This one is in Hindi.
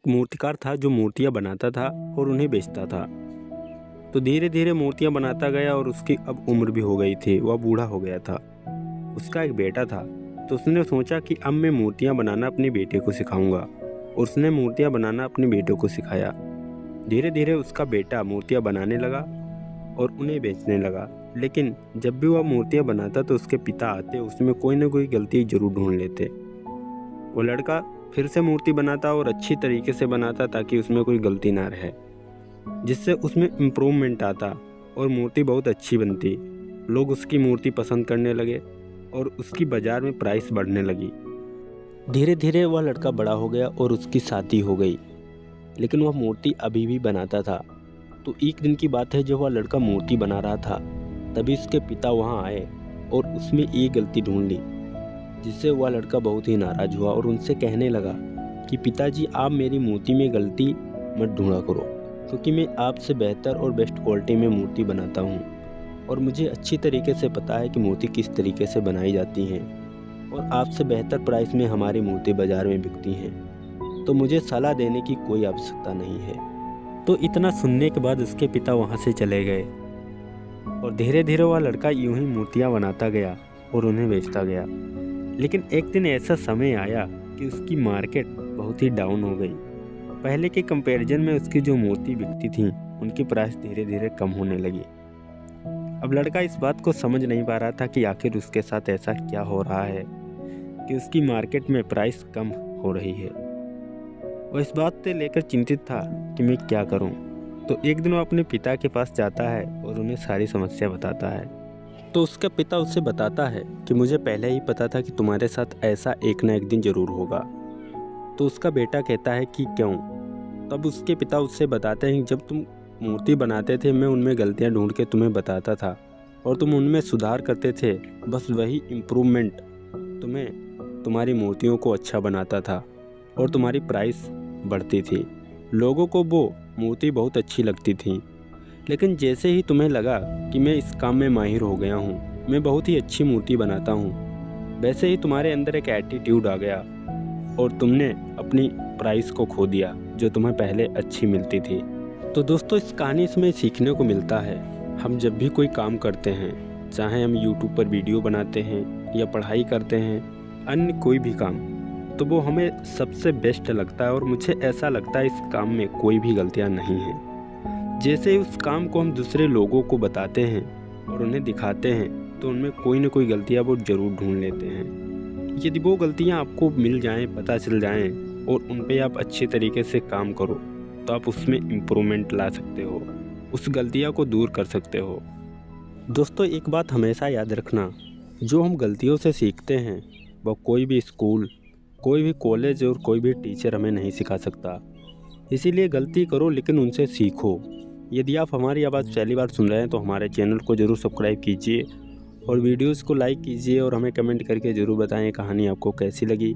मूर्तिकार था जो मूर्तियाँ बनाता था और उन्हें बेचता था। तो धीरे धीरे मूर्तियाँ बनाता गया और उसकी अब उम्र भी हो गई थी, वह बूढ़ा हो गया था। उसका एक बेटा था, तो उसने सोचा कि अब मैं मूर्तियाँ बनाना अपने बेटे को सिखाऊंगा, और उसने मूर्तियाँ बनाना अपने बेटे को सिखाया। धीरे धीरे उसका बेटा मूर्तियाँ बनाने लगा और उन्हें बेचने लगा। लेकिन जब भी वह मूर्तियाँ बनाता तो उसके पिता आते, उसमें कोई ना कोई गलती ज़रूर ढूंढ लेते। वो लड़का फिर से मूर्ति बनाता और अच्छी तरीके से बनाता ताकि उसमें कोई गलती ना रहे, जिससे उसमें इम्प्रूवमेंट आता और मूर्ति बहुत अच्छी बनती। लोग उसकी मूर्ति पसंद करने लगे और उसकी बाज़ार में प्राइस बढ़ने लगी। धीरे धीरे वह लड़का बड़ा हो गया और उसकी शादी हो गई, लेकिन वह मूर्ति अभी भी बनाता था। तो एक दिन की बात है, जब वह लड़का मूर्ति बना रहा था तभी उसके पिता वहां आए और उसमें एक गलती ढूंढ ली, जिससे वह लड़का बहुत ही नाराज़ हुआ और उनसे कहने लगा कि पिताजी, आप मेरी मूर्ति में गलती मत ढूंढा करो, क्योंकि मैं आपसे बेहतर और बेस्ट क्वालिटी में मूर्ति बनाता हूँ और मुझे अच्छी तरीके से पता है कि मूर्ति किस तरीके से बनाई जाती हैं, और आपसे बेहतर प्राइस में हमारी मूर्ति बाज़ार में बिकती हैं, तो मुझे सलाह देने की कोई आवश्यकता नहीं है। तो इतना सुनने के बाद उसके पिता वहाँ से चले गए और धीरे धीरे वह लड़का यूं ही मूर्तियाँ बनाता गया और उन्हें बेचता गया। लेकिन एक दिन ऐसा समय आया कि उसकी मार्केट बहुत ही डाउन हो गई। पहले के कंपैरिजन में उसकी जो मूर्ति बिकती थी उनकी प्राइस धीरे धीरे कम होने लगी। अब लड़का इस बात को समझ नहीं पा रहा था कि आखिर उसके साथ ऐसा क्या हो रहा है कि उसकी मार्केट में प्राइस कम हो रही है। वह इस बात से लेकर चिंतित था कि मैं क्या करूं। तो एक दिन वो अपने पिता के पास जाता है और उन्हें सारी समस्या बताता है। तो उसका पिता उससे बताता है कि मुझे पहले ही पता था कि तुम्हारे साथ ऐसा एक ना एक दिन ज़रूर होगा। तो उसका बेटा कहता है कि क्यों? तब उसके पिता उससे बताते हैं कि जब तुम मूर्ति बनाते थे मैं उनमें गलतियां ढूंढ के तुम्हें बताता था और तुम उनमें सुधार करते थे। बस वही इम्प्रूवमेंट तुम्हारी मूर्तियों को अच्छा बनाता था और तुम्हारी प्राइस बढ़ती थी। लोगों को वो मूर्ति बहुत अच्छी लगती थी। लेकिन जैसे ही तुम्हें लगा कि मैं इस काम में माहिर हो गया हूँ, मैं बहुत ही अच्छी मूर्ति बनाता हूँ, वैसे ही तुम्हारे अंदर एक एटीट्यूड आ गया और तुमने अपनी प्राइस को खो दिया जो तुम्हें पहले अच्छी मिलती थी। तो दोस्तों, इस कहानी से सीखने को मिलता है, हम जब भी कोई काम करते हैं, चाहे हम यूट्यूब पर वीडियो बनाते हैं या पढ़ाई करते हैं, अन्य कोई भी काम, तो वो हमें सबसे बेस्ट लगता है और मुझे ऐसा लगता है इस काम में कोई भी गलतियाँ नहीं हैं। जैसे ही उस काम को हम दूसरे लोगों को बताते हैं और उन्हें दिखाते हैं तो उनमें कोई ना कोई गलतियाँ वो ज़रूर ढूंढ लेते हैं। यदि वो गलतियाँ आपको मिल जाएं, पता चल जाएं और उन पे आप अच्छे तरीके से काम करो तो आप उसमें इम्प्रूवमेंट ला सकते हो, उस गलतियाँ को दूर कर सकते हो। दोस्तों, एक बात हमेशा याद रखना, जो हम गलतियों से सीखते हैं वह कोई भी स्कूल, कोई भी कॉलेज और कोई भी टीचर हमें नहीं सिखा सकता। इसीलिए गलती करो लेकिन उनसे सीखो। यदि आप हमारी आवाज़ पहली बार सुन रहे हैं तो हमारे चैनल को ज़रूर सब्सक्राइब कीजिए और वीडियोज़ को लाइक कीजिए और हमें कमेंट करके ज़रूर बताएं कहानी आपको कैसी लगी।